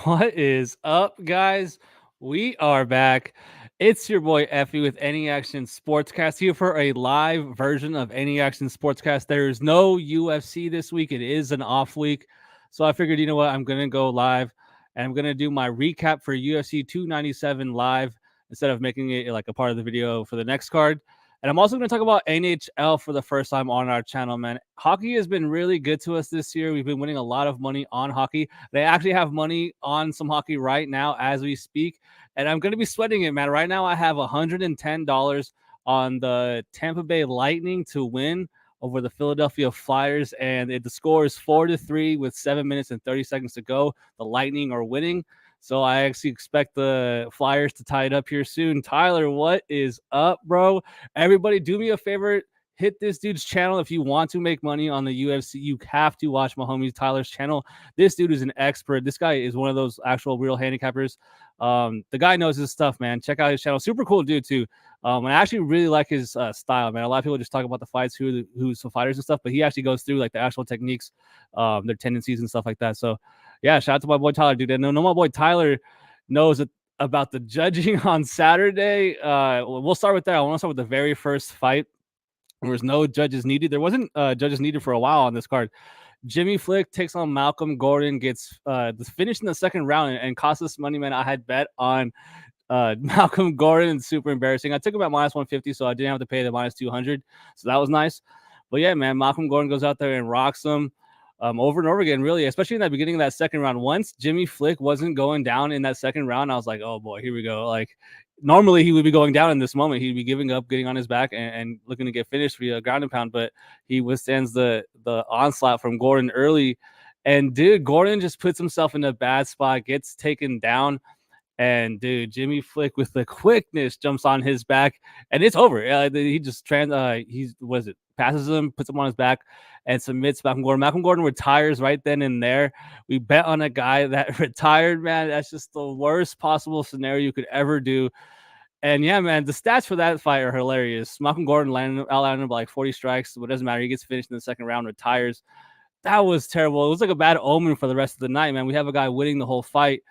What is up, guys? We are back. It's your boy Effie with Any Action Sportscast here for a live version of Any Action Sportscast. There is no UFC this week. It is an off week. So I figured, you know what? I'm going to go live and I'm going to do my recap for UFC 297 live instead of making it like a part of the video for the next card. And I'm also going to talk about NHL for the first time on our channel, man. Hockey has been really good to us this year. We've been winning a lot of money on hockey. They actually have money on some hockey right now as we speak. And I'm going to be sweating it, man. Right now, I have $110 on the Tampa Bay Lightning to win over the Philadelphia Flyers. And the score is 4-3 with 7 minutes and 30 seconds to go. The Lightning are winning. So I actually expect the Flyers to tie it up here soon. Tyler, what is up, bro? Everybody, do me a favor. Hit this dude's channel if you want to make money on the UFC. You have to watch my homie Tyler's channel. This dude is an expert. This guy is one of those actual real handicappers. The guy knows his stuff, man. Check out his channel. Super cool dude too. And I actually really like his style, man. A lot of people just talk about the fights, who's the fighters and stuff, but he actually goes through like the actual techniques, their tendencies and stuff like that. So yeah, shout out to my boy Tyler, dude. And no, my boy Tyler knows about the judging on Saturday. We'll start with that. I want to start with the very first fight. There was no judges needed. There wasn't judges needed for a while on this card. Jimmy Flick takes on Malcolm Gordon, gets the finish in the second round and cost us money, man. I had bet on Malcolm Gordon. Super embarrassing. I took him at minus 150, so I didn't have to pay the minus 200. So that was nice. But yeah, man, Malcolm Gordon goes out there and rocks him over and over again, really, especially in that beginning of that second round. Once Jimmy Flick wasn't going down in that second round, I was like, oh boy, here we go. Like, normally he would be going down in this moment. He'd be giving up, getting on his back, and looking to get finished via ground and pound, but he withstands the onslaught from Gordon early. And dude, Gordon just puts himself in a bad spot, gets taken down. And dude, Jimmy Flick with the quickness jumps on his back, and it's over. He just passes him, puts him on his back, and submits Malcolm Gordon. Malcolm Gordon retires right then and there. We bet on a guy that retired, man. That's just the worst possible scenario you could ever do. And yeah, man, the stats for that fight are hilarious. Malcolm Gordon outlanded him by like 40 strikes, but it doesn't matter. He gets finished in the second round, retires. That was terrible. It was like a bad omen for the rest of the night, man. We have a guy winning the whole fight.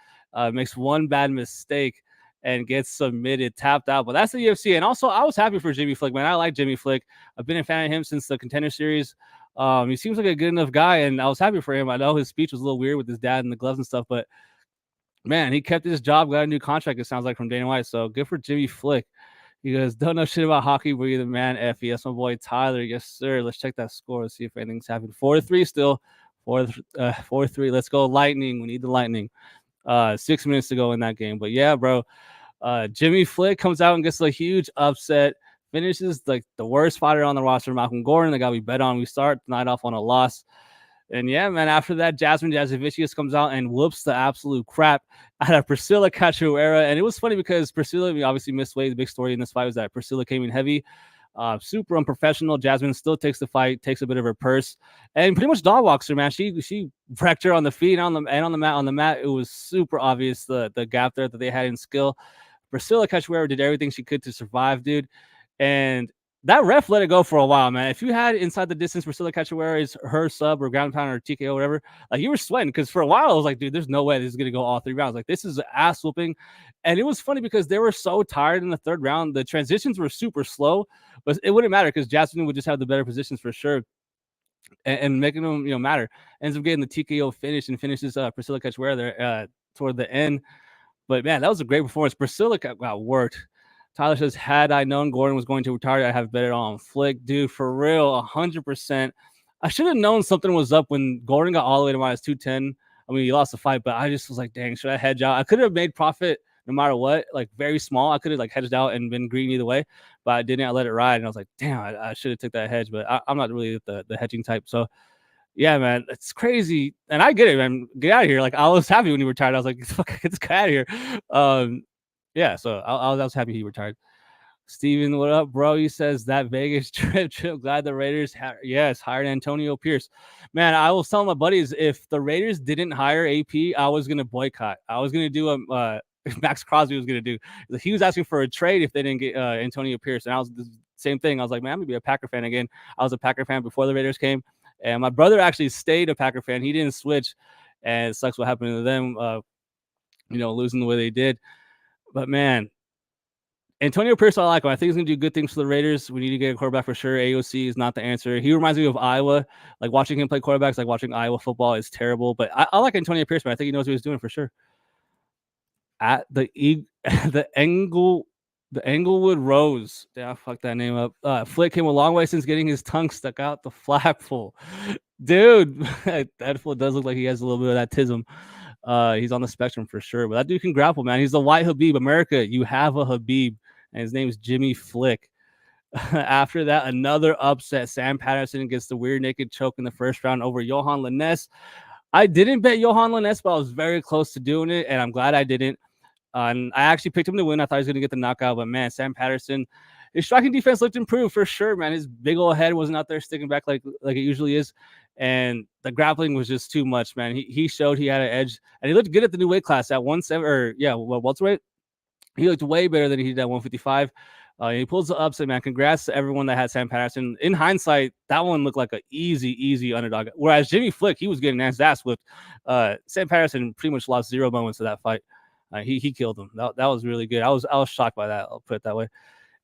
Makes one bad mistake and gets submitted, tapped out. But that's the UFC. And also, I was happy for Jimmy Flick, man. I like Jimmy Flick. I've been a fan of him since the Contender Series. He seems like a good enough guy, and I was happy for him. I know his speech was a little weird with his dad and the gloves and stuff, but man, he kept his job, got a new contract, it sounds like, from Dana White. So good for Jimmy Flick. He goes, don't know shit about hockey, but you're the man, Effie. That's my boy Tyler. Yes, sir. Let's check that score. Let's see if anything's happened. 4-3 still. 4-3. Let's go Lightning. We need the Lightning. 6 minutes to go in that game. But yeah, bro, Jimmy Flick comes out and gets a huge upset, finishes like the worst fighter on the roster, Malcolm Gordon, the guy we bet on. We start the night off on a loss. And yeah, man, after that, Jasmine Jasovicius comes out and whoops the absolute crap out of Priscilla Cachoeira. And it was funny because Priscilla, we obviously missed weight. The big story in this fight was that Priscilla came in heavy. Super unprofessional. Jasmine still takes the fight, takes a bit of her purse, and pretty much dog walks her, man. She wrecked her on the feet and on the mat. On the mat, it was super obvious the gap there that they had in skill. Priscilla Cachoeira did everything she could to survive, dude. And that ref let it go for a while, man. If you had inside the distance Priscilla Cachoeira is her sub or ground pound or TKO, whatever, like you were sweating because for a while I was like, dude, there's no way this is gonna go all 3 rounds. Like this is ass whooping. And it was funny because they were so tired in the third round. The transitions were super slow, but it wouldn't matter because Jasmine would just have the better positions for sure. And making them, matter. Ends up getting the TKO finish and finishes Priscilla Cachoeira there toward the end. But man, that was a great performance. Priscilla got worked. Tyler says, had I known Gordon was going to retire, I'd have bet it on Flick. Dude, for real, 100%. I should have known something was up when Gordon got all the way to minus 210. I mean, he lost the fight, but I just was like, dang, should I hedge out? I could have made profit no matter what, like very small. I could have like hedged out and been green either way, but I didn't. I let it ride, and I was like, damn, I should have took that hedge, but I'm not really the hedging type. So yeah, man, it's crazy, and I get it, man. Get out of here. Like I was happy when he retired. I was like, fuck, get this guy out of here. Yeah, so I was happy he retired. Steven, what up, bro? He says that Vegas trip. Glad the Raiders, hired Antonio Pierce. Man, I was telling my buddies if the Raiders didn't hire AP, I was gonna boycott. I was gonna do a Max Crosby was gonna do. He was asking for a trade if they didn't get Antonio Pierce, and I was the same thing. I was like, man, I'm gonna be a Packer fan again. I was a Packer fan before the Raiders came, and my brother actually stayed a Packer fan. He didn't switch, and it sucks what happened to them. losing the way they did. But man, Antonio Pierce, I like him. I think he's gonna do good things for the Raiders. We need to get a quarterback for sure. AOC is not the answer. He reminds me of Iowa. Like watching him play quarterbacks, like watching Iowa football is terrible. But I like Antonio Pierce, man. I think he knows what he's doing for sure. At the the Englewood Rose. Yeah, fuck that name up. Flick came a long way since getting his tongue stuck out the flagpole. Dude, that fool does look like he has a little bit of that tism. He's on the spectrum for sure. But that dude can grapple, man. He's the white Habib. America, you have a Habib, and his name is Jimmy Flick. After that, another upset. Sam Patterson gets the weird naked choke in the first round over Johan Linnes. I didn't bet Johan Linnes, but I was very close to doing it, and I'm glad I didn't. And I actually picked him to win. I thought he was going to get the knockout, but man, Sam Patterson, his striking defense looked improved for sure, man. His big old head wasn't out there sticking back like it usually is, and the grappling was just too much, man. He showed he had an edge, and he looked good at the new weight class at 170 or welterweight. He looked way better than he did at 155. He pulls the upset, man. Congrats to everyone that had Sam Patterson. In hindsight, that one looked like an easy underdog. Whereas Jimmy Flick, he was getting his ass whipped. Sam Patterson pretty much lost 0 moments to that fight. He killed him. That was really good. I was shocked by that. I'll put it that way.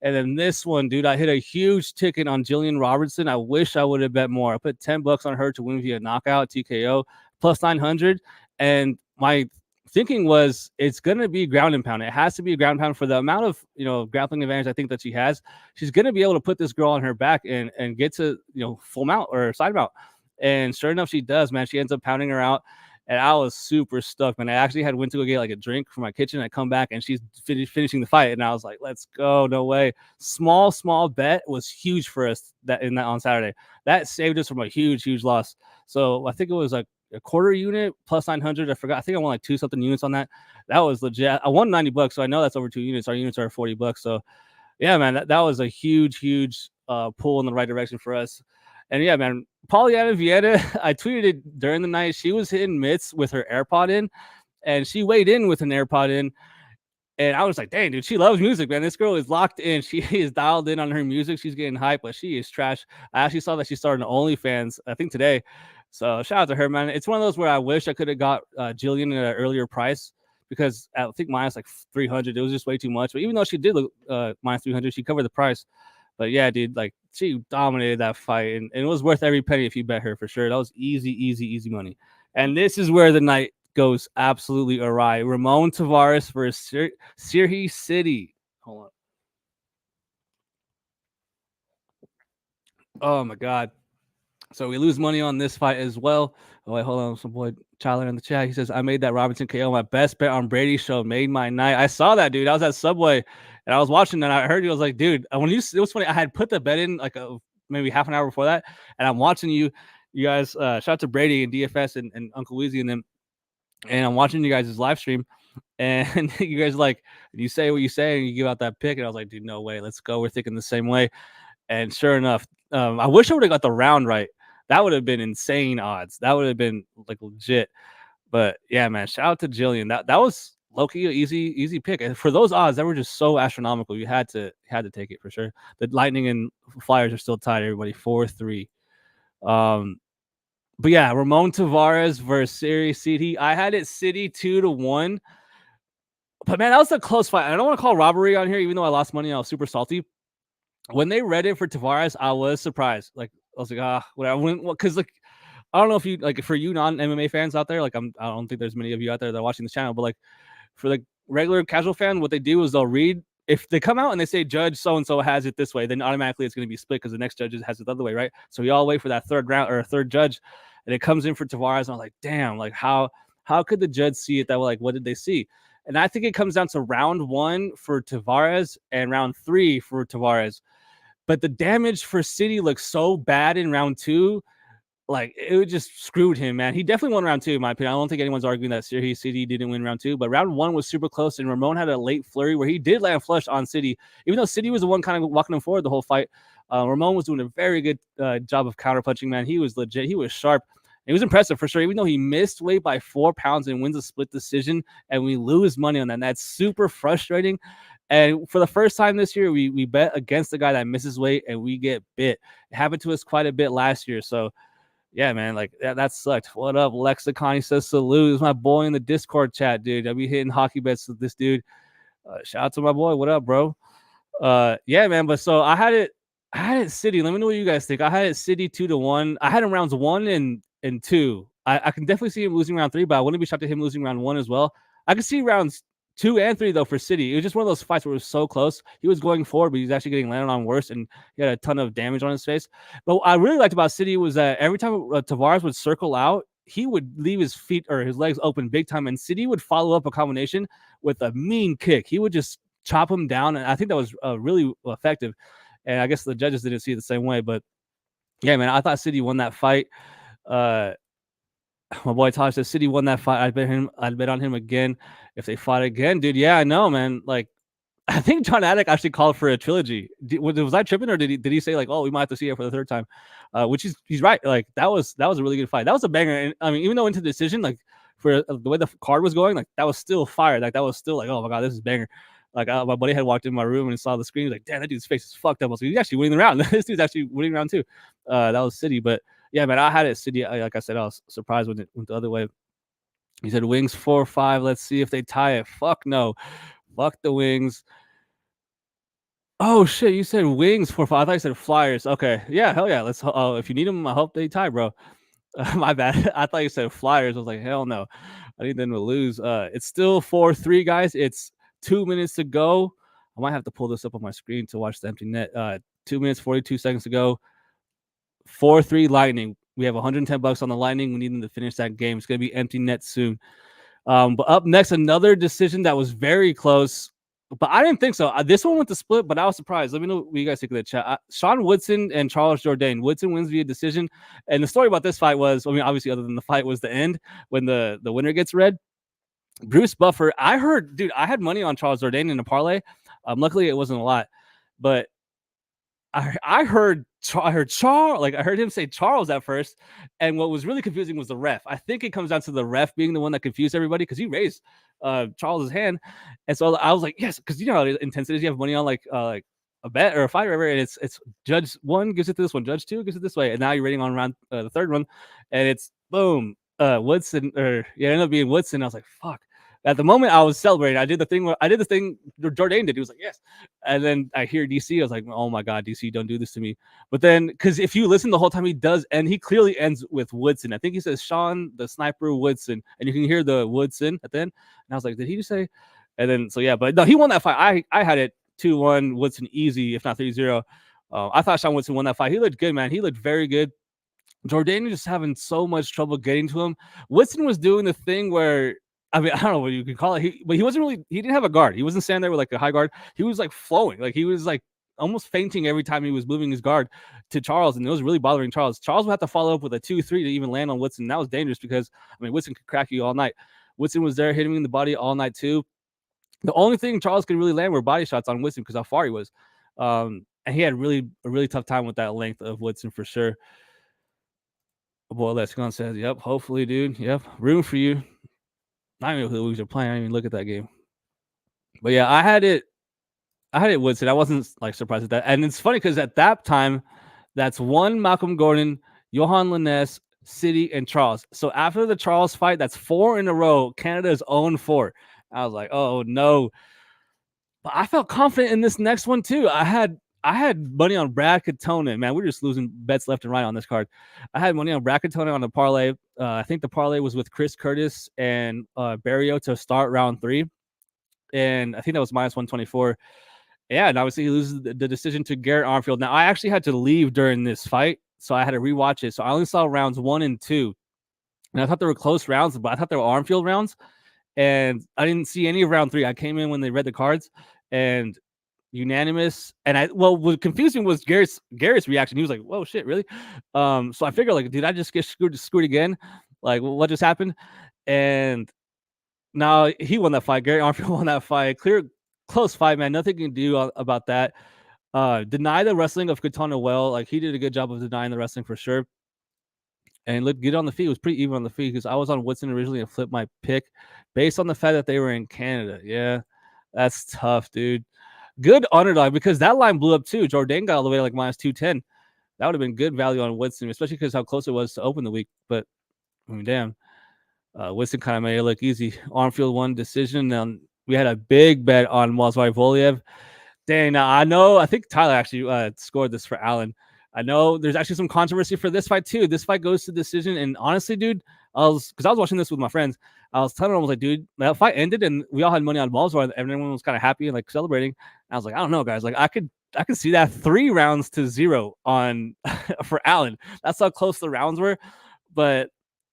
And then this one, dude, I hit a huge ticket on Jillian Robertson. I wish I would have bet more. I put $10 on her to win via knockout, TKO, plus 900. And my thinking was it's going to be ground and pound. It has to be a ground pound for the amount of, grappling advantage I think that she has. She's going to be able to put this girl on her back and get to, full mount or side mount. And sure enough, she does, man. She ends up pounding her out. And I was super stuck, man. I actually went to go get like a drink from my kitchen. I come back and she's finishing the fight, and I was like, "Let's go!" No way. Small bet was huge for us that on Saturday. That saved us from a huge loss. So I think it was like a quarter unit plus 900. I forgot. I think I won like 2 something units on that. That was legit. I won $90, so I know that's over 2 units. Our units are $40. So yeah, man, that was a huge pull in the right direction for us. And yeah, man, Pollyanna Vienna, I tweeted it during the night. She was hitting mitts with her AirPod in, and she weighed in with an AirPod in. And I was like, dang, dude, she loves music, man. This girl is locked in. She is dialed in on her music. She's getting hype, but she is trash. I actually saw that she started an OnlyFans, I think today. So shout out to her, man. It's one of those where I wish I could have got Jillian at an earlier price, because I think minus like 300. It was just way too much. But even though she did look minus 300, she covered the price. But yeah, dude, like she dominated that fight, and it was worth every penny if you bet her for sure. That was easy money. And this is where the night goes absolutely awry. Ramon Tavares versus Sirhi City. Hold on. Oh my god. So we lose money on this fight as well. Oh wait, hold on. Some boy Tyler in the chat. He says, I made that Robinson KO my best bet on Brady's show. Made my night. I saw that, dude. I was at Subway and I was watching that. I heard you. I was like, dude, when you, it was funny. I had put the bet in like maybe half an hour before that, and I'm watching you guys. Shout out to Brady and DFS and Uncle Weezy and them. And I'm watching you guys' live stream, and you guys like, you say what you say and you give out that pick. And I was like, dude, no way. Let's go. We're thinking the same way. And sure enough, I wish I would have got the round right. That would have been insane odds. That would have been like legit. But yeah, man, shout out to Jillian. That was low-key easy pick. And for those odds, that were just so astronomical. You had to take it for sure. The Lightning and Flyers are still tied, everybody, 4-3. But yeah, Ramon Tavares versus Siri City. I had it City 2-1. But man, that was a close fight. I don't want to call robbery on here, even though I lost money. I was super salty. When they read it for Tavares, I was surprised. Like I was like, whatever. Because like, I don't know if you like, for you non-MMA fans out there, like I don't think there's many of you out there that are watching this channel, but like for the regular casual fan, what they do is they'll read. If they come out and they say judge so and so has it this way, then automatically it's going to be split because the next judge has it the other way, right? So we all wait for that third round or third judge, and it comes in for Tavares. And I'm like, damn, like how could the judge see it that way? Like, what did they see? And I think it comes down to round 1 for Tavares and round 3 for Tavares. But the damage for City looks so bad in round 2. Like, it just screwed him, man. He definitely won round 2, in my opinion. I don't think anyone's arguing that City didn't win round 2. But round 1 was super close, and Ramon had a late flurry where he did land flush on City. Even though City was the one kind of walking him forward the whole fight, Ramon was doing a very good job of counterpunching, man. He was legit. He was sharp. It was impressive for sure, even though he missed weight by 4 pounds and wins a split decision, and we lose money on that. And that's super frustrating. And for the first time this year, we bet against the guy that misses weight and we get bit. It happened to us quite a bit last year. So, Yeah, man, like that sucked. What up, Lexicon? He says salute. He's my boy in the Discord chat, dude. I'll be hitting hockey bets with this dude. Shout out to my boy. What up, bro? Yeah, man. But so I had it City. Let me know what you guys think. I had it City 2-1. I had him rounds 1 and 2. I can definitely see him losing round 3, but I wouldn't be shocked at him losing round 1 as well. I could see rounds 2 and 3 though for City. It was just one of those fights where it was so close. He was going forward, but he was actually getting landed on worse, and he had a ton of damage on his face. But what I really liked about City was that every time Tavares would circle out, he would leave his feet or his legs open big time, and City would follow up a combination with a mean kick. He would just chop him down, and I think that was really effective. And I guess the judges didn't see it the same way, but yeah, man, I thought City won that fight. Uh, my boy Tosh says City won that fight. I'd bet on him again if they fought again, dude. Yeah, I know, man. Like, I think John Attic actually called for a trilogy. Was I tripping, or did he say like, oh, we might have to see it for the third time? Which he's right. Like that was a really good fight. That was a banger. And I mean, even though into the decision, like for the way the card was going, like that was still fire. Like that was still like, oh my god, this is banger. Like my buddy had walked in my room and saw the screen. He's like, damn, that dude's face is fucked up. I was like, he's actually winning the round. This dude's actually winning round 2. That was City, but yeah, man, I had it City. Like I said, I was surprised when it went the other way. He said Wings 4-5. Let's see if they tie it. Fuck no. Fuck the Wings. Oh shit! You said Wings 4-5. I thought you said Flyers. Okay, yeah, hell yeah. Let's. If you need them, I hope they tie, bro. My bad. I thought you said Flyers. I was like, hell no. I need them to lose. It's still 4-3, guys. It's 2 minutes to go. I might have to pull this up on my screen to watch the empty net. 2 minutes 42 seconds to go. 4-3 Lightning. We have $110 on the Lightning. We need them to finish that game. It's gonna be empty net soon. But up next, another decision that was very close. But I didn't think so. This one went to split, but I was surprised. Let me know what you guys think of the chat. Sean Woodson and Charles Jourdain. Woodson wins via decision. And the story about this fight was, I mean, obviously, other than the fight, was the end when the winner gets red. Bruce Buffer. I heard, dude, I had money on Charles Jourdain in a parlay. Luckily, it wasn't a lot, but I heard Charles, like I heard him say Charles at first, and what was really confusing was the ref. I think it comes down to the ref being the one that confused everybody because he raised Charles's hand, and so I was like, yes, because you know how intense it is. You have money on like a bet or a fight, or whatever, and it's Judge 1 gives it to this one, Judge 2 gives it this way, and now you're rating on round the third one, and it's boom, Woodson, or yeah, it ended up being Woodson. I was like, fuck. At the moment, I was celebrating. I did the thing Jourdain did. He was like, yes. And then I hear DC. I was like, oh my God, DC, don't do this to me. But then, because if you listen the whole time, he does, and he clearly ends with Woodson. I think he says Sean, the sniper, Woodson. And you can hear the Woodson at the end. And I was like, did he just say? And then, so yeah, but no, he won that fight. I had it 2-1, Woodson easy, if not 3-0. I thought Sean Woodson won that fight. He looked good, man. He looked very good. Jourdain was just having so much trouble getting to him. Woodson was doing the thing where, I mean, I don't know what you could call it. But he didn't have a guard. He wasn't standing there with like a high guard. He was like flowing. Like he was like almost fainting every time he was moving his guard to Charles. And it was really bothering Charles. Charles would have to follow up with a 2-3 to even land on Woodson. That was dangerous because, I mean, Woodson could crack you all night. Woodson was there hitting him in the body all night too. The only thing Charles could really land were body shots on Woodson because how far he was. And he had a really tough time with that length of Woodson for sure. Boy, Lexicon says, yep, hopefully, dude. Yep, room for you. I don't even know who the Wings are playing. I didn't even look at that game. But yeah, I had it Woodson. I wasn't like surprised at that. And it's funny because at that time, that's one Malcolm Gordon, Johan Linnes, City, and Charles. So after the Charles fight, that's 4 in a row. Canada's own 4. I was like, oh no. But I felt confident in this next one too. I had money on Brad Katona. Man, we're just losing bets left and right on this card. I had money on Brad Katona on the parlay. I think the parlay was with Chris Curtis and Barrio to start round 3. And I think that was minus 124. Yeah, and obviously he loses the decision to Garrett Armfield. Now, I actually had to leave during this fight, so I had to rewatch it. So I only saw rounds 1 and 2. And I thought they were close rounds, but I thought they were Armfield rounds. And I didn't see any of round 3. I came in when they read the cards, and unanimous. And what confused me was Garrett's reaction. He was like, whoa, shit, really? So I figured, like, did I just get screwed again? Like, what just happened? And now he won that fight. Gary Armfield won that fight. Close fight, man. Nothing you can do about that. Deny the wrestling of Katana well. Like, he did a good job of denying the wrestling for sure. And look, get on the feet. It was pretty even on the feet because I was on Woodson originally and flipped my pick based on the fact that they were in Canada. Yeah, that's tough, dude. Good underdog because that line blew up too. Jourdain got all the way to like minus 210. That would have been good value on Woodson, especially because how close it was to open the week. But I mean, damn, Woodson kind of made it look easy. On-field one decision. We had a big bet on Movsar Evloev. Dang, now I know. I think Tyler actually scored this for Allen. I know there's actually some controversy for this fight too. This fight goes to decision, and honestly, dude, I was watching this with my friends. I was telling them, I was like, dude, that fight ended, and we all had money on Movsar, and everyone was kind of happy and like celebrating. And I was like, I don't know, guys. Like, I could see that 3 rounds to 0 on for Allen. That's how close the rounds were. But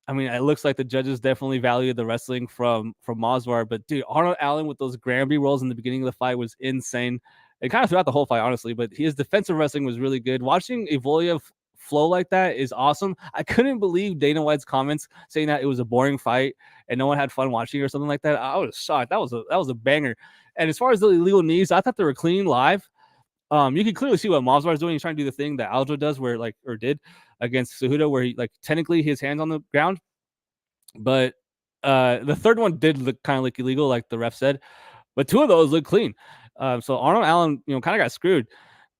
I mean, it looks like the judges definitely valued the wrestling from Movsar. But dude, Arnold Allen with those Granby rolls in the beginning of the fight was insane. And kind of throughout the whole fight, honestly. But his defensive wrestling was really good. Watching Evloev flow like that is awesome. I couldn't believe Dana White's comments saying that it was a boring fight and no one had fun watching or something like that. I was shocked. That was a banger. And as far as the illegal knees, I thought they were clean live. You can clearly see what Movsar is doing. He's trying to do the thing that Aljo does, where like or did against Cejudo, where he like technically his hands on the ground, but the third one did look kind of like illegal, like the ref said. But 2 of those look clean. So Arnold Allen, kind of got screwed,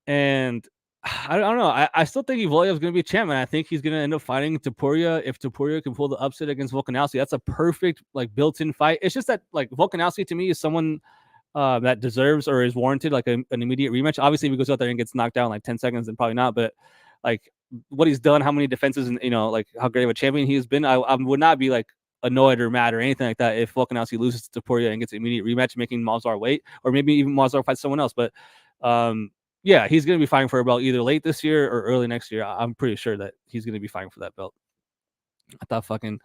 and I don't know. I still think Evloev is going to be a champ, and I think he's going to end up fighting Topuria. If Topuria can pull the upset against Volkanovski, that's a perfect like built-in fight. It's just that like Volkanovski to me is someone that deserves or is warranted like an immediate rematch. Obviously, if he goes out there and gets knocked down in like 10 seconds, then probably not. But like what he's done, how many defenses, and like how great of a champion he has been, I would not be like annoyed or mad or anything like that if Volkanovski loses to Poirier and gets an immediate rematch, making Movsar wait, or maybe even Movsar fights someone else. But yeah, he's going to be fighting for a belt either late this year or early next year. I'm pretty sure that he's going to be fighting for that belt. I thought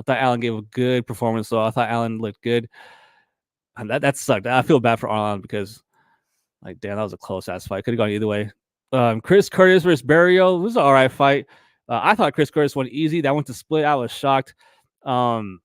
Allen gave a good performance, though. I thought Allen looked good. And that sucked. I feel bad for Arlen because, like, damn, that was a close ass fight. Could have gone either way. Chris Curtis versus Barrio. It was an all right fight. I thought Chris Curtis went easy. That went to split. I was shocked. No,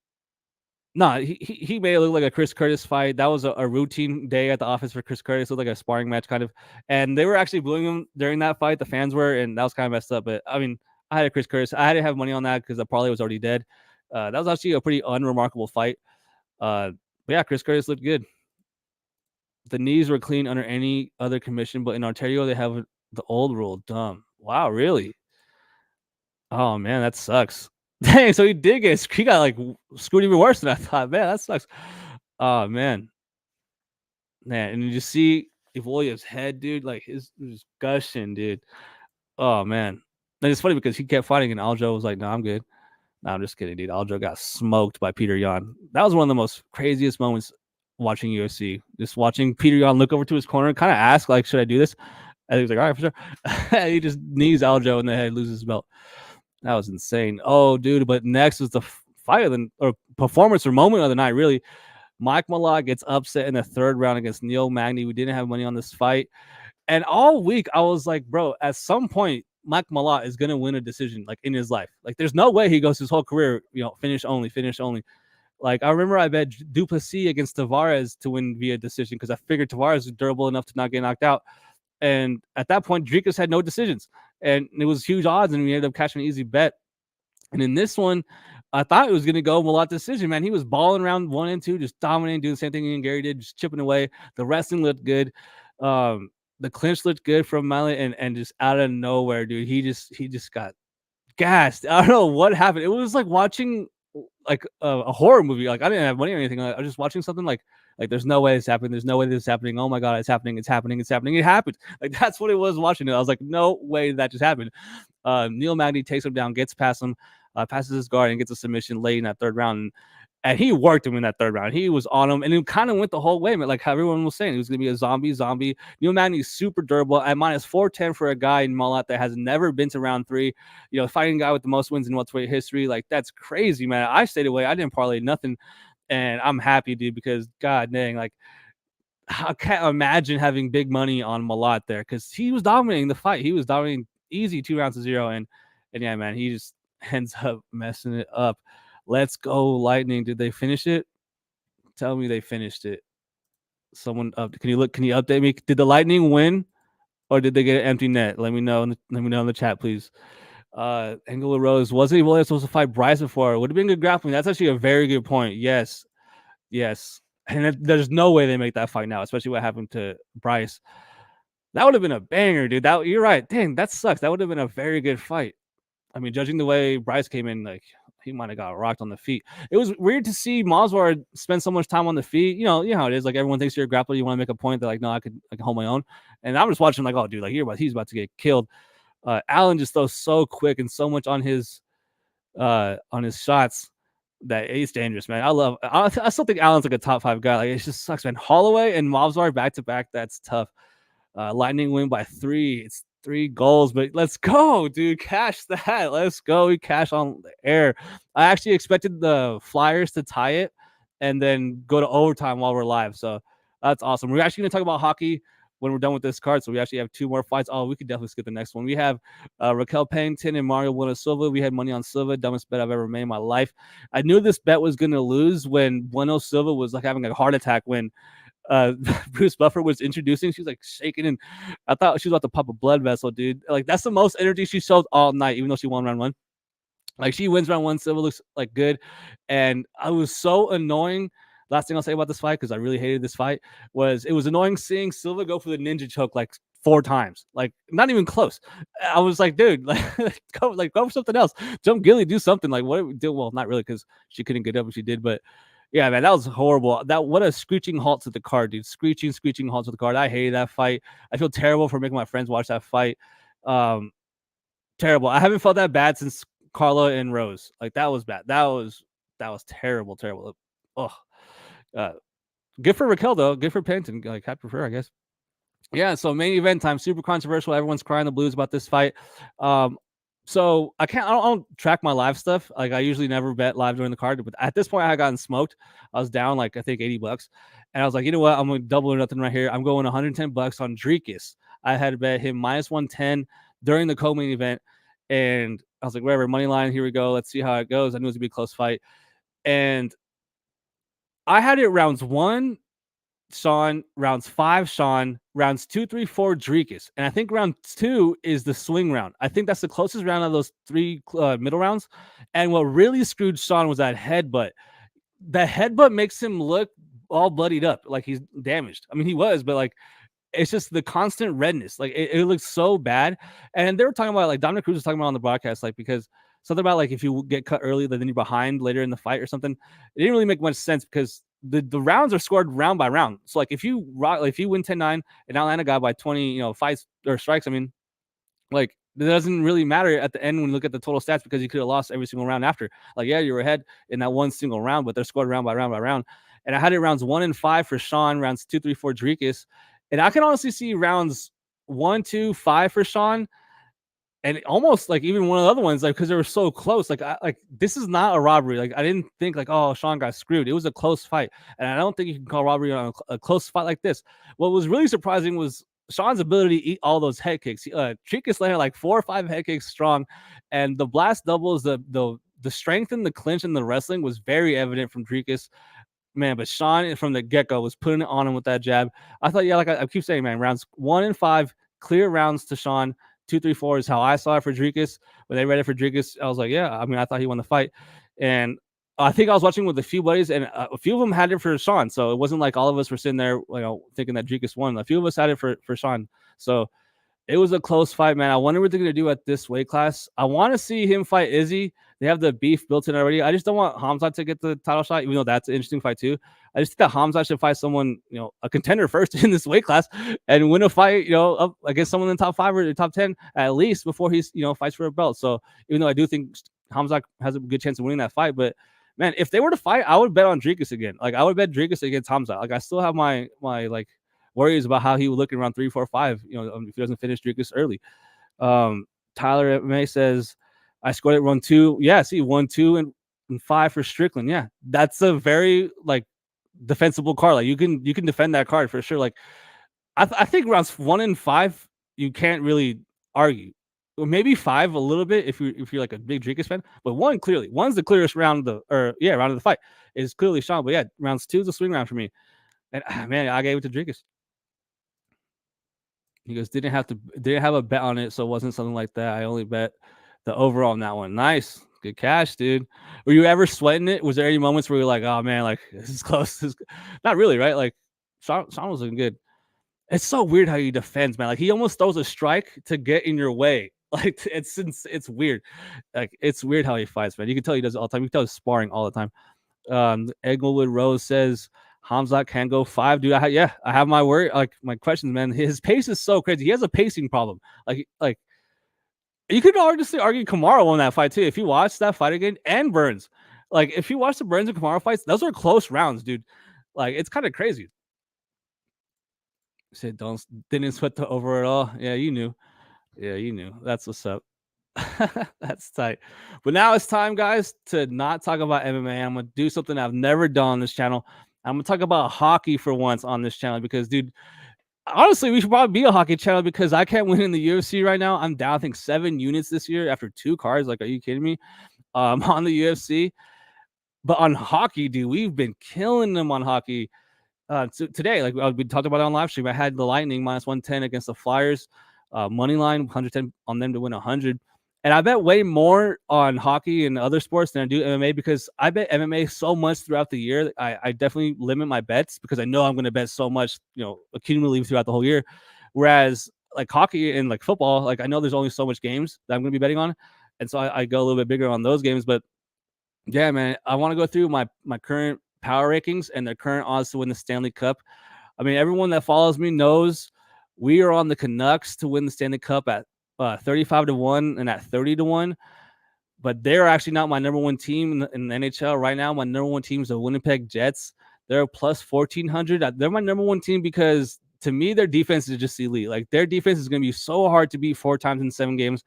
he made it look like a Chris Curtis fight. That was a routine day at the office for Chris Curtis. It looked like a sparring match kind of. And they were actually booing him during that fight. The fans were, and that was kind of messed up. But I mean, I had a Chris Curtis. I had to have money on that because the parlay was already dead. That was actually a pretty unremarkable fight. But yeah, Chris Curtis looked good. The knees were clean under any other commission, but in Ontario they have the old rule. Dumb. Wow, really? Oh man, that sucks. Dang, so he got like screwed even worse than I thought. Man, that sucks. Oh man. Man, and you just see Evloev's head, dude, like his gushing, dude. Oh man. And it's funny because he kept fighting and Aljo was like, no, I'm good. No, I'm just kidding, dude. Aljo got smoked by Peter Yan. That was one of the most craziest moments watching UFC. Just watching Peter Yan look over to his corner and kind of ask, like, should I do this? And he was like, all right, for sure. He just knees Aljo in the head, loses his belt. That was insane. Oh, dude. But next was the fight of the or performance or moment of the night, really. Mike Malott gets upset in the 3rd round against Neil Magny. We didn't have money on this fight. And all week I was like, bro, at some point, Mike Malott is gonna win a decision like in his life. Like, there's no way he goes his whole career, finish only. Like, I remember I bet Duplessis against Tavares to win via decision because I figured Tavares was durable enough to not get knocked out. And at that point, Dricus had no decisions, and it was huge odds, and we ended up catching an easy bet. And in this one, I thought it was going to go Malott decision, man. He was balling around 1 and 2, just dominating, doing the same thing Gary did, just chipping away. The wrestling looked good. The clinch looked good from Malott, and just out of nowhere, dude, he just got gassed. I don't know what happened. It was like watching like a horror movie. Like, I didn't have money or anything. I was just watching something like there's no way this happened. There's no way this is happening. Oh my god, it's happening. It's happening. It's happening. It happened. Like, that's what it was watching it. I was like, no way that just happened. Neil Magny takes him down, gets past him, passes his guard, and gets a submission late in that 3rd round. And he worked him in that 3rd round. He was on him, and it kind of went the whole way, man. Like how everyone was saying, he was going to be a zombie. Neil Magny's super durable at minus 410 for a guy in Malott that has never been to round 3. Fighting a guy with the most wins in welterweight history. Like, that's crazy, man. I stayed away. I didn't parlay nothing, and I'm happy, dude, because god dang, like, I can't imagine having big money on Malott there because he was dominating the fight. He was dominating easy 2 rounds to 0, and yeah, man, he just ends up messing it up. Let's go, Lightning. Did they finish it? Tell me they finished it. Someone up. Can you update me? Did the Lightning win, or did they get an empty net? Let me know. Let me know in the chat, please. Angular Rose, wasn't he supposed to fight Bryce before? It would have been good grappling. That's actually a very good point. Yes. And there's no way they make that fight now, especially what happened to Bryce. That would have been a banger, dude. That you're right. Dang, that sucks. That would have been a very good fight. I mean, judging the way Bryce came in, like he might have got rocked on the feet. It was weird to see Masvidal spend so much time on the feet. You know how it is. Like everyone thinks you're a grappler, you want to make a point. They're like, no, I can hold my own. And I'm just watching, like, oh, dude, like he's about to get killed. Allen just throws so quick and so much on his shots that he's dangerous, man. I still think Allen's like a top 5 guy. Like it just sucks, man. Holloway and Masvidal back to back. That's tough. Lightning win by 3. It's 3 goals, but let's go, dude. Cash that. Let's go. We cash on the air. I actually expected the Flyers to tie it and then go to overtime while we're live. So that's awesome. We're actually going to talk about hockey when we're done with this card. So we actually have 2 more fights. Oh, we could definitely skip the next one. We have Raquel Pennington and Mario Bueno Silva. We had money on Silva. Dumbest bet I've ever made in my life. I knew this bet was going to lose when Bueno Silva was like having a heart attack when Bruce Buffer was introducing. She was like shaking, and I thought she was about to pop a blood vessel, dude. Like that's the most energy she showed all night, even though she won round 1. Like she wins round 1, Silva looks like good, and I was so annoying. Last thing I'll say about this fight, because I really hated this fight, was it was annoying seeing Silva go for the ninja choke like 4 times, like not even close. I was like, dude, like go for something else. Jump Gilly, do something. Like what do? Well, not really, because she couldn't get up when she did, but yeah, man, that was horrible. What a screeching halt to the card, dude. Screeching halt to the card. I hated that fight. I feel terrible for making my friends watch that fight. Terrible. I haven't felt that bad since Carla and Rose. Like that was bad. That was terrible. Oh, uh, good for Raquel though. Good for Pennington. Like happy for her, I guess. Yeah, so main event time, super controversial. Everyone's crying the blues about this fight. So I don't track my live stuff. Like I usually never bet live during the card, but at this point I had gotten smoked. I was down like I think $80, and I was like, you know what? I'm gonna double or nothing right here. I'm going $110 on Dricus. I had to bet him -110 during the co-main event, and I was like, whatever, money line. Here we go. Let's see how it goes. I knew it was gonna be a close fight, and I had it rounds 1 Sean, rounds 5 Sean, rounds 2, 3, 4 Dricus, and I think round 2 is the swing round. I think that's the closest round of those 3 middle rounds. And what really screwed Sean was that headbutt. The headbutt makes him look all bloodied up, like he's damaged. I mean, he was, but like it's just the constant redness. Like it looks so bad. And they were talking about, like Dominic Cruz was talking about on the broadcast, like because something about like if you get cut early, then you're behind later in the fight or something. It didn't really make much sense because the rounds are scored round by round. So like if you win 10-9 and outland a guy by 20, fights or strikes, I mean, like it doesn't really matter at the end when you look at the total stats because you could have lost every single round after. Like, yeah, you were ahead in that one single round, but they're scored round by round by round. And I had it rounds 1 and 5 for Sean, rounds 2, 3, 4 Dricus. And I can honestly see rounds 1, 2, 5 for Sean, and almost like even one of the other ones, like because they were so close. Like this is not a robbery. Like I didn't think like, oh, Sean got screwed. It was a close fight, and I don't think you can call robbery on a close fight like this. What was really surprising was Sean's ability to eat all those head kicks. Dricus landed like 4 or 5 head kicks strong, and the blast doubles, the strength in the clinch and the wrestling was very evident from Dricus. Man, but Sean from the get-go was putting it on him with that jab. I thought, yeah, like I keep saying, man, rounds 1 and 5, clear rounds to Sean. 2, 3, 4 is how I saw it for Dricus. When they read it for Dricus, I was like, yeah, I mean, I thought he won the fight. And I think I was watching with a few buddies, and a few of them had it for Sean. So it wasn't like all of us were sitting there, thinking that Dricus won. A few of us had it for Sean. So it was a close fight, man. I wonder what they're going to do at this weight class. I want to see him fight Izzy. They have the beef built in already. I just don't want Hamzat to get the title shot, even though that's an interesting fight too. I just think that Hamzat should fight someone, a contender first in this weight class and win a fight, up against someone in the top 5 or the top 10 at least before he's, fights for a belt. So even though I do think Hamzat has a good chance of winning that fight, but man, if they were to fight, I would bet on Dricus again. Like I would bet Dricus against Hamzat. Like I still have my like worries about how he would look in round 3, 4, 5, if he doesn't finish Dricus early. Tyler May says, I scored it 1-2. Yeah, see, 1, 2, and 5 for Strickland. Yeah, that's a very like defensible card. Like you can defend that card for sure. Like I think rounds 1 and 5 you can't really argue. Or maybe 5 a little bit if you're like a big Dricus fan. But 1 clearly, 1's the clearest round of the fight is clearly Sean. But yeah, rounds 2 is a swing round for me. And man, I gave it to Dricus. He goes, didn't have a bet on it, so it wasn't something like that. I only bet the overall on that one. Nice. Good cash, dude. Were you ever sweating it? Was there any moments where you're like, oh man, like this is close? Not really, right? Like Sean was looking good. It's so weird how he defends, man. Like he almost throws a strike to get in your way. Like it's weird. Like it's weird how he fights, man. You can tell he does it all the time. You can tell he's sparring all the time. Egglewood Rose says Hamzat can go 5. Dude, I have my worry, like my questions, man. His pace is so crazy. He has a pacing problem. Like you could honestly argue Kamara won that fight too. If you watch that fight again, and Burns, like if you watch the Burns and Kamara fights, those are close rounds, dude. Like it's kind of crazy. Said don't didn't sweat the over at all. Yeah, you knew. Yeah, you knew. That's what's up. That's tight. But now it's time, guys, to not talk about MMA. I'm gonna do something I've never done on this channel. I'm gonna talk about hockey for once on this channel because, dude, honestly, we should probably be a hockey channel because I can't win in the UFC right now. I'm down, I think, 7 units this year after 2 cards. Like, are you kidding me? On the UFC, but on hockey, dude, we've been killing them on hockey. Today, like we talked about it on live stream, I had the Lightning -110 against the Flyers, money line 110 on them to win 100. And I bet way more on hockey and other sports than I do MMA because I bet MMA so much throughout the year. I definitely limit my bets because I know I'm going to bet so much, accumulatively throughout the whole year. Whereas like hockey and like football, like I know there's only so much games that I'm going to be betting on, and so I go a little bit bigger on those games. But yeah, man, I want to go through my current power rankings and their current odds to win the Stanley Cup. I mean, everyone that follows me knows we are on the Canucks to win the Stanley Cup at 35-1 and at 30-1. But they're actually not my number one team in the NHL right now. My number one team is the Winnipeg Jets. They're plus 1,400. They're my number one team because to me, their defense is just elite. Like their defense is going to be so hard to beat 4 times in 7 games.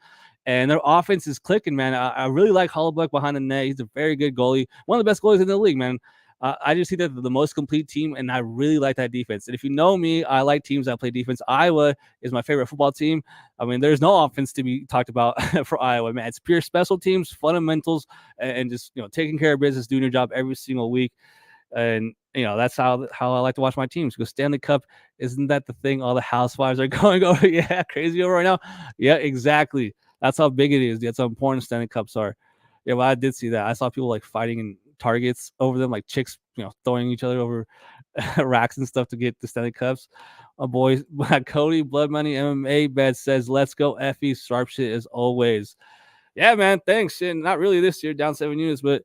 And their offense is clicking, man. I really like Hollowbuck behind the net. He's a very good goalie. One of the best goalies in the league, man. I just see that the most complete team, and I really like that defense. And if you know me, I like teams that play defense. Iowa is my favorite football team. I mean, there's no offense to be talked about for Iowa, man. It's pure special teams, fundamentals, and just taking care of business, doing your job every single week. And that's how I like to watch my teams. Because Stanley Cup, isn't that the thing all the housewives are going over? Yeah, crazy over right now. Yeah, exactly. That's how big it is. That's how important Stanley Cups are. Yeah, well, I did see that. I saw people like fighting in targets over them, like chicks, throwing each other over racks and stuff to get the Stanley Cups. Boys, Cody Blood Money MMA bet says, "Let's go, Effie, sharp shit as always." Yeah, man, thanks. Shit, not really this year, down 7 units, but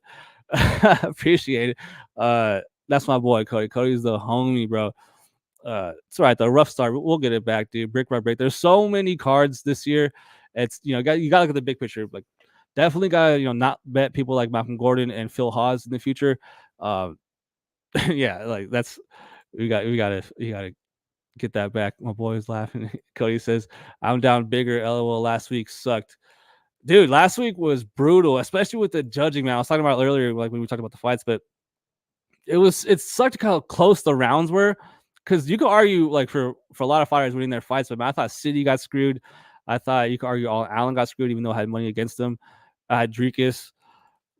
appreciate it. That's my boy, Cody. Cody's the homie, bro. It's all right, the rough start. We'll get it back, dude. Brick by brick. There's so many cards this year. It's you got to look at the big picture. Like definitely got to not bet people like Malcolm Gordon and Phil Haas in the future. Yeah, like that's we got to get that back. My boy's laughing. Cody says I'm down bigger. LOL. Last week sucked, dude. Last week was brutal, especially with the judging. Man, I was talking about earlier, like when we talked about the fights, but it sucked how close the rounds were. Because you could argue like for a lot of fighters winning their fights, but man, I thought City got screwed. I thought you could argue all Allen got screwed, even though I had money against him. I had Dricus,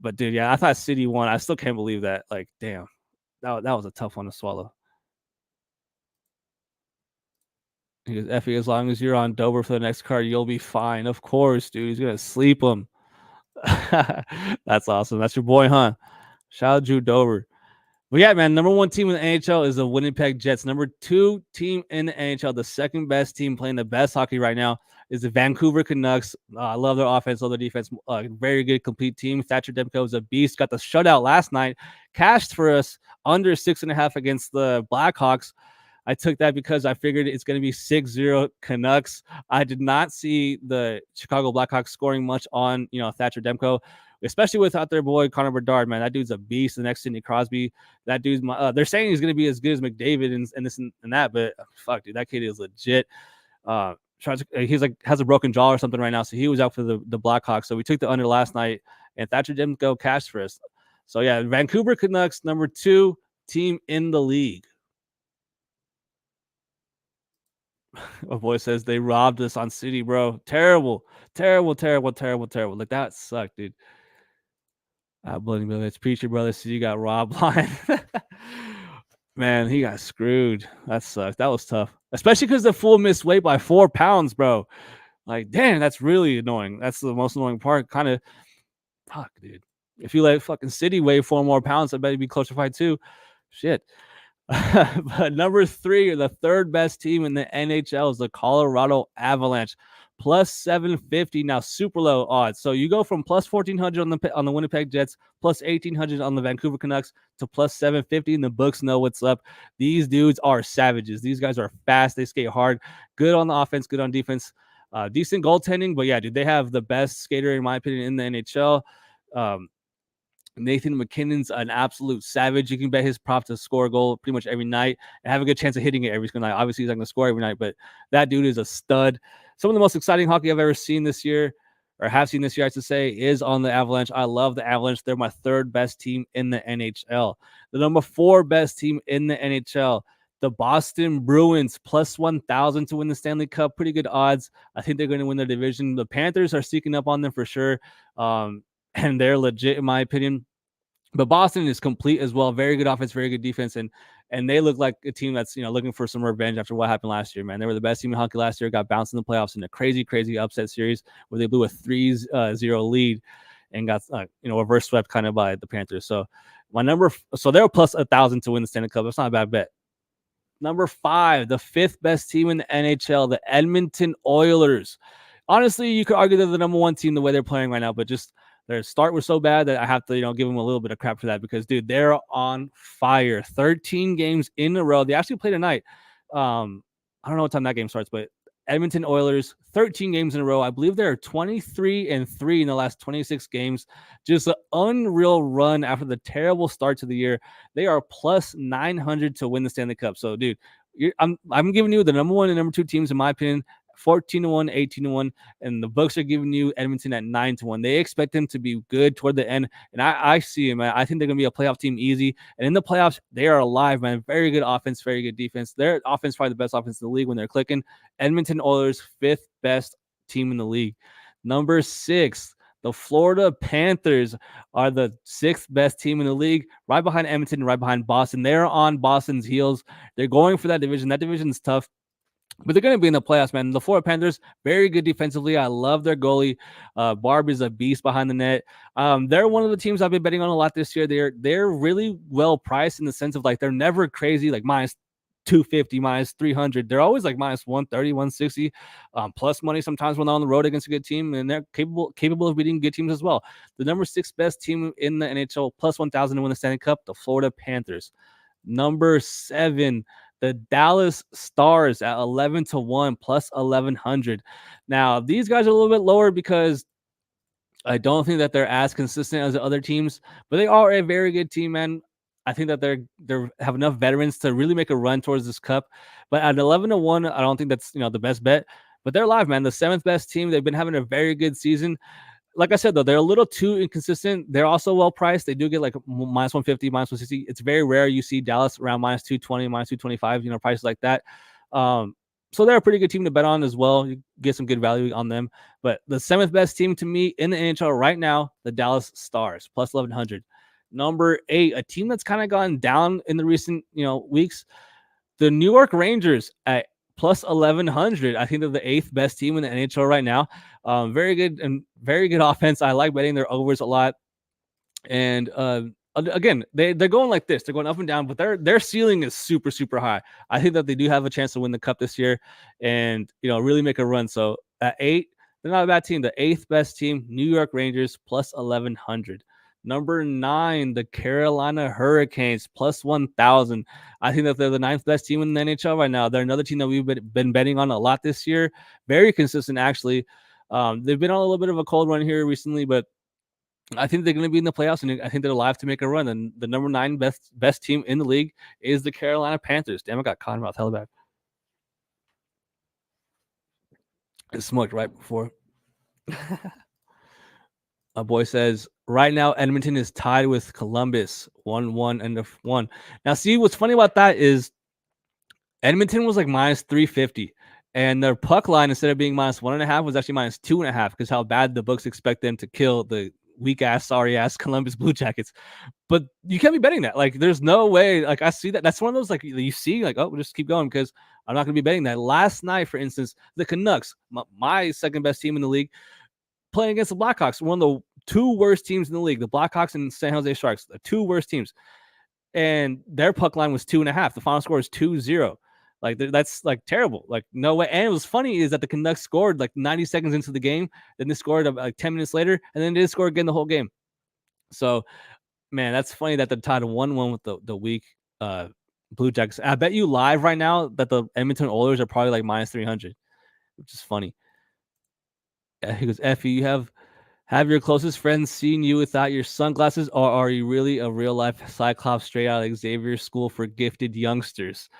but dude, yeah, I thought City won. I still can't believe that. Like, damn, that was a tough one to swallow. He goes, Effie, as long as you're on Dover for the next card, you'll be fine. Of course, dude. He's gonna sleep him. That's awesome. That's your boy, huh? Shout out Drew Dover. But yeah, man, number one team in the NHL is the Winnipeg Jets. Number 2 team in the NHL, the second best team playing the best hockey right now, is the Vancouver Canucks. I love their offense, love their defense. Very good, complete team. Thatcher Demko is a beast. Got the shutout last night. Cashed for us under 6.5 against the Blackhawks. I took that because I figured it's going to be 6-0 Canucks. I did not see the Chicago Blackhawks scoring much on, Thatcher Demko, especially without their boy Connor Bedard, man. That dude's a beast. The next Sidney Crosby. That dude's they're saying he's going to be as good as McDavid and this and that, but fuck, dude, that kid is legit. He's like has a broken jaw or something right now, so he was out for the Blackhawks. So we took the under last night, and Thatcher Demko cashed for us. So yeah, Vancouver Canucks, number 2 team in the league. My boy says they robbed us on City, bro. Terrible. Like that sucked, dude. Bloody Millets, Preacher Brother City got robbed line. Man, he got screwed. That sucked. That was tough. Especially because the fool missed weight by 4 pounds, bro. Like, damn, that's really annoying. That's the most annoying part. Kind of, fuck, dude. If you let fucking City weigh 4 more pounds, I bet he'd be closer to fight too. Shit. But number three, the third best team in the NHL is the Colorado Avalanche, plus 750. Now super low odds. So you go from plus 1400 on the Winnipeg Jets, plus 1800 on the Vancouver Canucks to plus 750. And the books know what's up. These dudes are savages. These guys are fast. They skate hard. Good on the offense. Good on defense. Decent goaltending. But yeah, dude, they have the best skater in my opinion in the NHL. Nathan McKinnon's an absolute savage. You can bet his prop to score a goal pretty much every night and have a good chance of hitting it every single night. Obviously, he's not going to score every night, but that dude is a stud. Some of the most exciting hockey I've ever seen this year, or have seen this year, I should say, is on the Avalanche. I love the Avalanche. They're my third best team in the NHL. The number four best team in the NHL, the Boston Bruins, plus 1,000 to win the Stanley Cup. Pretty good odds. I think they're going to win their division. The Panthers are sneaking up on them for sure. And they're legit in my opinion. But Boston is complete as well. Very good offense, very good defense, and they look like a team that's looking for some revenge after what happened last year. Man, they were the best team in hockey last year. Got bounced in the playoffs in a crazy upset series where they blew a 3-0 lead and got reverse swept kind of by the Panthers. So so they're plus 1,000 to win the Stanley Cup. That's not a bad bet. Number five, the fifth best team in the NHL, the Edmonton Oilers. Honestly, you could argue they're the number one team the way they're playing right now, but just their start was so bad that I have to, give them a little bit of crap for that because, dude, they're on fire. 13 games in a row. They actually played tonight. I don't know what time that game starts, but Edmonton Oilers, 13 games in a row. I believe they're 23-3 in the last 26 games. Just an unreal run after the terrible start to the year. They are plus 900 to win the Stanley Cup. So, dude, I'm giving you the number one and number two teams in my opinion. 14-1, 18-1, and the books are giving you Edmonton at 9-1. They expect them to be good toward the end, and I see them, man. I think they're gonna be a playoff team easy. And in the playoffs, they are alive, man. Very good offense, very good defense. Their offense is probably the best offense in the league when they're clicking. Edmonton Oilers, fifth best team in the league. Number six, the Florida Panthers are the sixth best team in the league, right behind Edmonton, right behind Boston. They're on Boston's heels. They're going for that division. That division's tough. But they're going to be in the playoffs, man. The Florida Panthers, very good defensively. I love their goalie. Barb is a beast behind the net. They're one of the teams I've been betting on a lot this year. They're really well priced in the sense of like they're never crazy, like minus 250, minus 300. They're always like minus 130, 160, plus money sometimes when they're on the road against a good team, and they're capable of beating good teams as well. The number six best team in the NHL, plus 1,000 to win the Stanley Cup, the Florida Panthers. Number seven, the Dallas Stars at 11-1 plus 1,100. Now, these guys are a little bit lower because I don't think that they're as consistent as the other teams, but they are a very good team, man. I think that they have enough veterans to really make a run towards this cup. But at 11-1, I don't think that's the best bet. But they're live, man. The seventh best team. They've been having a very good season. Like I said, though, they're a little too inconsistent. They're also well priced. They do get like minus 150, minus 160. It's very rare you see Dallas around minus 220, minus 225, prices like that. So they're a pretty good team to bet on as well. You get some good value on them. But the seventh best team to me in the NHL right now, the Dallas Stars, plus 1,100. Number eight, a team that's kind of gone down in the recent weeks, the New York Rangers at plus 1,100. I think they're the eighth best team in the NHL right now. Very good and very good offense. I like betting their overs a lot. And again, they're going like this. They're going up and down, but their ceiling is super high. I think that they do have a chance to win the cup this year and really make a run. So at 8, they're not a bad team. The eighth best team, New York Rangers, plus 1,100. Number 9, the Carolina Hurricanes, plus 1,000. I think that they're the ninth best team in the NHL right now. They're another team that we've been betting on a lot this year. Very consistent, actually. They've been on a little bit of a cold run here recently, but I think they're going to be in the playoffs, and I think they're alive to make a run. And the number 9 best team in the league is the Carolina Panthers. Damn, I got caught in my mouth hella bad. I smoked right before. A boy says, right now, Edmonton is tied with Columbus, 1-1 and 1. Now, see, what's funny about that is Edmonton was like minus 350, and their puck line, instead of being minus 1.5, was actually minus 2.5 because how bad the books expect them to kill the weak-ass, sorry-ass Columbus Blue Jackets. But you can't be betting that. Like, there's no way. Like, I see that. That's one of those, like, you see, like, oh, we'll just keep going because I'm not going to be betting that. Last night, for instance, the Canucks, my second-best team in the league, playing against the Blackhawks, one of the 2 worst teams in the league, the Blackhawks and San Jose Sharks, the 2 worst teams. and their puck line was 2.5. The final score is 2-0. Like that's like terrible. Like no way. And it was funny is that the Canucks scored like 90 seconds into the game, then they scored like 10 minutes later, and then they did score again the whole game. So man, that's funny that they're tied 1-1 with the weak Blue Jackets. I bet you live right now that the Edmonton Oilers are probably like minus 300, which is funny. He goes, Effie, you have your closest friends seen you without your sunglasses, or are you really a real life Cyclops straight out of Xavier School for Gifted Youngsters?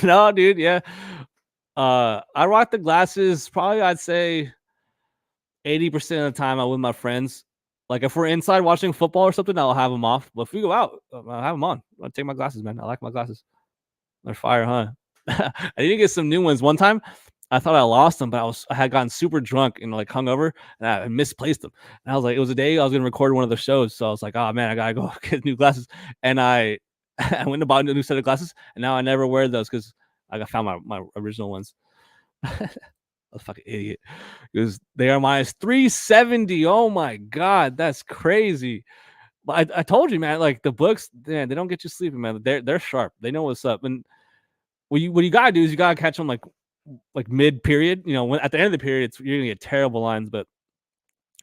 No, dude, yeah. I rock the glasses probably I'd say 80% of the time I'm with my friends. Like if we're inside watching football or something, I'll have them off. But if we go out, I'll have them on. I'll take my glasses, man. I like my glasses. They're fire, huh? I did get some new ones. One time, I thought I lost them, but I had gotten super drunk and like hungover, and I misplaced them. And I was like, it was a day I was gonna record one of the shows, so I was like, oh man, I gotta go get new glasses. And I I went and bought a new set of glasses, and now I never wear those because I found my original ones. I was a fucking idiot because they are minus 370. Oh my god, that's crazy. But I told you, man, like the books, man, they don't get you sleeping, man. They're sharp. They know what's up. And what you gotta do is you gotta catch them like mid period. You know, when at the end of the period, you're gonna get terrible lines. But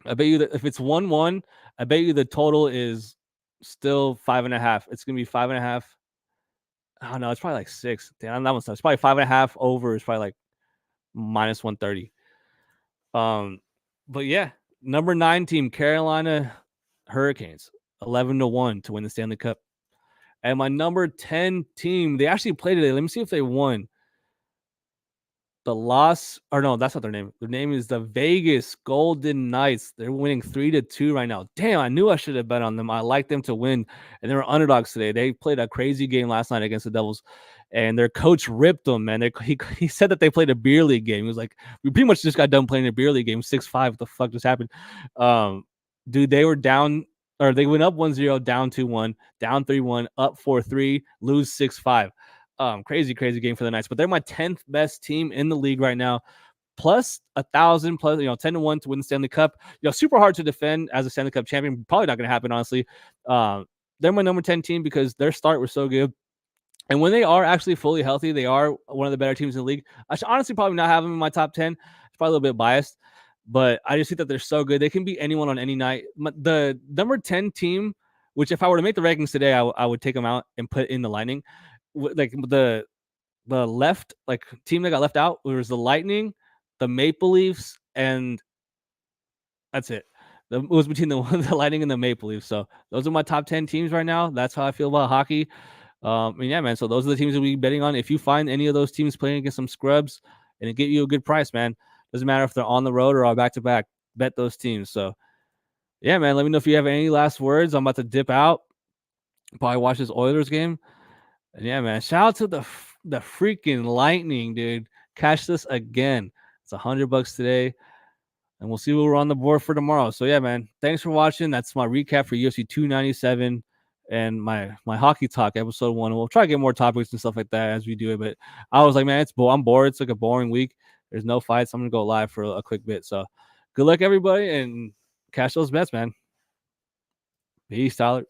I bet you that if it's 1-1, I bet you the total is still 5.5. It's gonna be 5.5. Oh no, it's probably like 6. Damn, that one's tough. It's probably 5.5 over. It's probably like minus 130. But yeah, number 9 team, Carolina Hurricanes, 11-1 to win the Stanley Cup. And my number 10 team, they actually played today. Let me see if they won. The loss, or no, that's not their name. Their name is the Vegas Golden Knights. They're winning 3-2 right now. Damn, I knew I should have bet on them. I like them to win, and they were underdogs today. They played a crazy game last night against the Devils, and their coach ripped them. Man, he said that they played a beer league game. He was like, "We pretty much just got done playing a beer league game, 6-5. What the fuck just happened?" Dude, they were down, or they went up 1-0, down 2-1, down 3-1, up 4-3, lose 6-5. Crazy game for the Knights, but they're my 10th best team in the league right now. Plus 1,000, plus 10-1 to win the Stanley Cup. Super hard to defend as a Stanley Cup champion. Probably not going to happen, honestly. They're my number 10 team because their start was so good. And when they are actually fully healthy, they are one of the better teams in the league. I should honestly probably not have them in my top 10. It's probably a little bit biased, but I just think that they're so good. They can beat anyone on any night. The number 10 team, which if I were to make the rankings today, I would take them out and put in the Lightning. Like the left like team that got left out was the Lightning, the Maple Leafs, and that's it. It was between the Lightning and the Maple Leafs. So those are my top 10 teams right now. That's how I feel about hockey. Yeah, man. So those are the teams that we're betting on. If you find any of those teams playing against some scrubs and it get you a good price, man, doesn't matter if they're on the road or all back to back. Bet those teams. So yeah, man. Let me know if you have any last words. I'm about to dip out. Probably watch this Oilers game. And yeah, man, shout out to the freaking Lightning, dude. Cash this again. It's $100 today, and we'll see what we're on the board for tomorrow. So yeah, man, thanks for watching. That's my recap for UFC 297 and my hockey talk episode 1. We'll try to get more topics and stuff like that as we do it. But I was like, man, I'm bored. It's like a boring week. There's no fights. I'm gonna go live for a quick bit. So good luck, everybody, and cash those bets, man. Peace, Tyler.